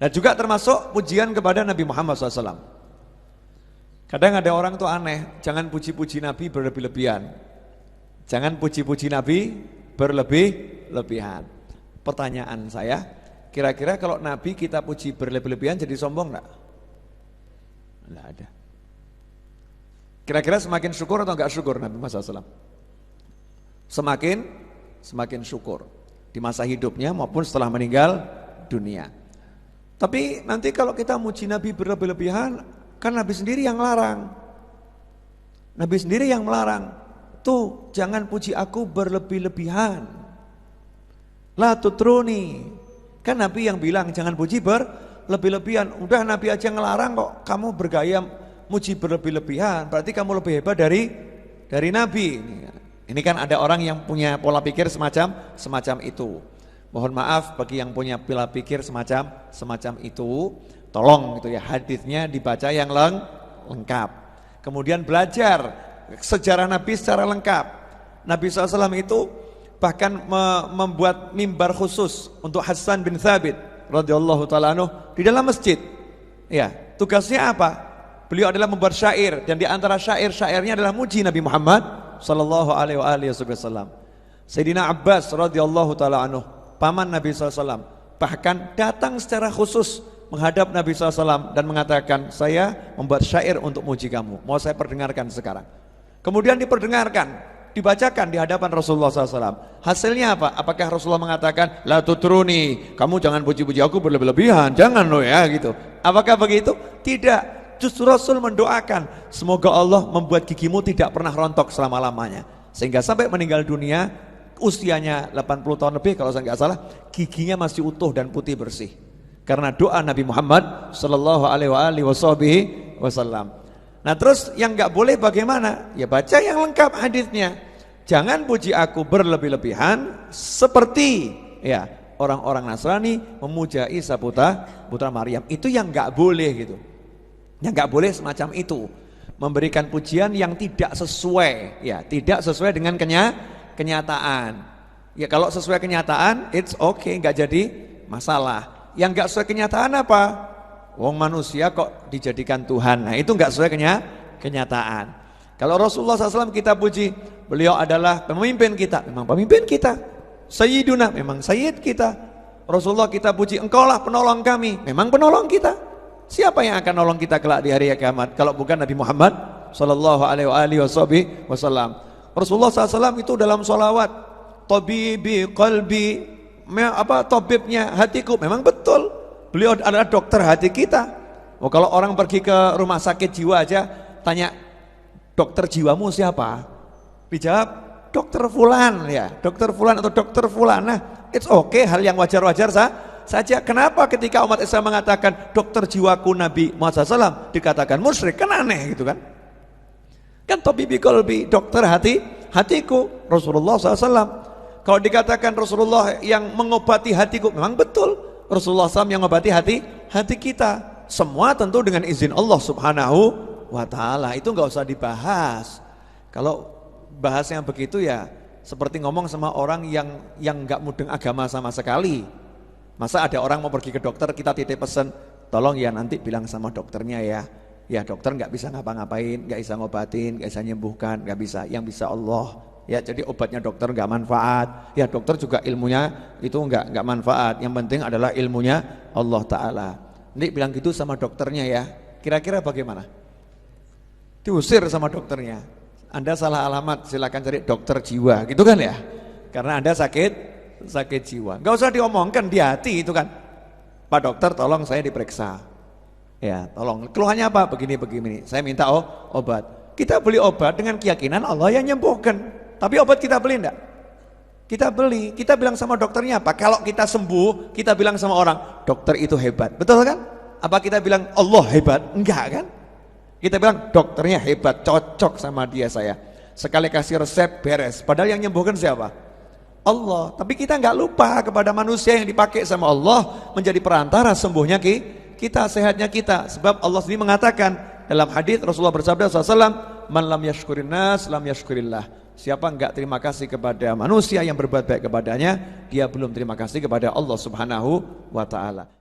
Dan juga termasuk pujian kepada Nabi Muhammad SAW. Kadang ada orang tuh aneh, jangan puji-puji Nabi berlebih-lebihan. Jangan puji-puji Nabi berlebih-lebihan. Pertanyaan saya, kira-kira kalau Nabi kita puji berlebih-lebihan jadi sombong enggak? Enggak ada. Kira-kira semakin syukur atau enggak syukur Nabi Muhammad SAW? Semakin syukur di masa hidupnya maupun setelah meninggal dunia. Tapi nanti kalau kita muji Nabi berlebih-lebihan, kan Nabi sendiri yang larang. Nabi sendiri yang melarang. Tuh, jangan puji aku berlebih-lebihan. La tutruni. Kan Nabi yang bilang jangan puji berlebih-lebihan. Udah Nabi aja ngelarang kok kamu bergaya muji berlebih-lebihan. Berarti kamu lebih hebat dari Nabi. Ini kan ada orang yang punya pola pikir semacam itu. Mohon maaf bagi yang punya pola pikir semacam itu, tolong gitu ya, hadisnya dibaca yang lengkap. Kemudian belajar sejarah Nabi secara lengkap. Nabi SAW itu bahkan membuat mimbar khusus untuk Hasan bin Thabit radhiyallahu taala anhu di dalam masjid. Ya, tugasnya apa? Beliau adalah membuat syair, dan di antara syair-syairnya adalah muji Nabi Muhammad sallallahu alaihi wasallam. Sayyidina Abbas radhiyallahu taala anhu, paman Nabi SAW, bahkan datang secara khusus menghadap Nabi SAW dan mengatakan, saya membuat syair untuk muji kamu, mau saya perdengarkan sekarang. Kemudian diperdengarkan, dibacakan di hadapan Rasulullah SAW. Hasilnya apa? Apakah Rasulullah mengatakan, la tutruni, kamu jangan puji-puji aku berlebih-lebihan, jangan loh ya gitu. Apakah begitu? Tidak. Justru Rasul mendoakan, semoga Allah membuat gigimu tidak pernah rontok selama-lamanya. Sehingga sampai meninggal dunia, usianya 80 tahun lebih kalau saya nggak salah, giginya masih utuh dan putih bersih. Karena doa Nabi Muhammad sallallahu alaihi wasallam. Nah terus yang nggak boleh bagaimana? Ya baca yang lengkap hadisnya. Jangan puji aku berlebih-lebihan seperti ya orang-orang Nasrani memuja Isa putra Maryam. Itu yang nggak boleh gitu. Yang nggak boleh semacam itu. Memberikan pujian yang tidak sesuai, ya tidak sesuai dengan kenyataan. Ya kalau sesuai kenyataan, it's okay, nggak jadi masalah. Yang nggak sesuai kenyataan apa? Wong manusia kok dijadikan Tuhan. Nah itu nggak sesuai kenyataan. Kalau Rasulullah SAW kita puji, beliau adalah pemimpin kita, memang pemimpin kita. Sayyiduna, memang sayyid kita. Rasulullah kita puji, engkaulah penolong kami, memang penolong kita. Siapa yang akan nolong kita kelak di hari kiamat kalau bukan Nabi Muhammad sallallahu alaihi wasallam. Rasulullah SAW itu dalam sholawat, tabibi qalbi, tabibnya hatiku, memang betul. Beliau adalah dokter hati kita. Oh, kalau orang pergi ke rumah sakit jiwa aja tanya, dokter jiwamu siapa? Dijawab, dokter fulan ya, dokter fulan atau dokter fulan. Nah, it's okay, hal yang wajar-wajar saja. Kenapa ketika umat Islam mengatakan dokter jiwaku Nabi Muhammad SAW dikatakan musyrik? Kan aneh gitu kan? Kan tabibi qalbi, dokter hatiku Rasulullah SAW. Kalau dikatakan Rasulullah yang mengobati hatiku, memang betul. Rasulullah SAW yang mengobati hati kita. Semua tentu dengan izin Allah Subhanahu wa ta'ala. Itu nggak usah dibahas. Kalau bahas yang begitu ya seperti ngomong sama orang yang nggak mudeng agama sama sekali. Masa ada orang mau pergi ke dokter, kita titip pesan, tolong ya nanti bilang sama dokternya ya. Ya dokter nggak bisa ngapa-ngapain, nggak bisa ngobatin, nggak bisa nyembuhkan, nggak bisa. Yang bisa Allah. Ya jadi obatnya dokter nggak manfaat. Ya dokter juga ilmunya itu nggak manfaat. Yang penting adalah ilmunya Allah Ta'ala. Nanti bilang gitu sama dokternya ya. Kira-kira bagaimana? Diusir sama dokternya. Anda salah alamat, silakan cari dokter jiwa, gitu kan ya? Karena Anda sakit jiwa. Nggak usah diomongkan di hati itu kan. Pak dokter tolong saya diperiksa. Ya tolong. Keluhannya apa? Begini. Saya minta obat. Kita beli obat dengan keyakinan Allah yang nyembuhkan. Tapi obat kita beli enggak? Kita beli, kita bilang sama dokternya apa? Kalau kita sembuh, kita bilang sama orang, dokter itu hebat, betul kan? Apa kita bilang Allah hebat? Enggak kan? Kita bilang dokternya hebat, cocok sama dia saya. Sekali kasih resep beres, padahal yang nyembuhkan siapa? Allah. Tapi kita enggak lupa kepada manusia yang dipakai sama Allah menjadi perantara sembuhnya kita, sehatnya kita. Sebab Allah sendiri mengatakan dalam hadis Rasulullah bersabda SAW, man lam yashkurin nas lam yashkurillah. Siapa enggak terima kasih kepada manusia yang berbuat baik kepadanya, dia belum terima kasih kepada Allah Subhanahu wa ta'ala.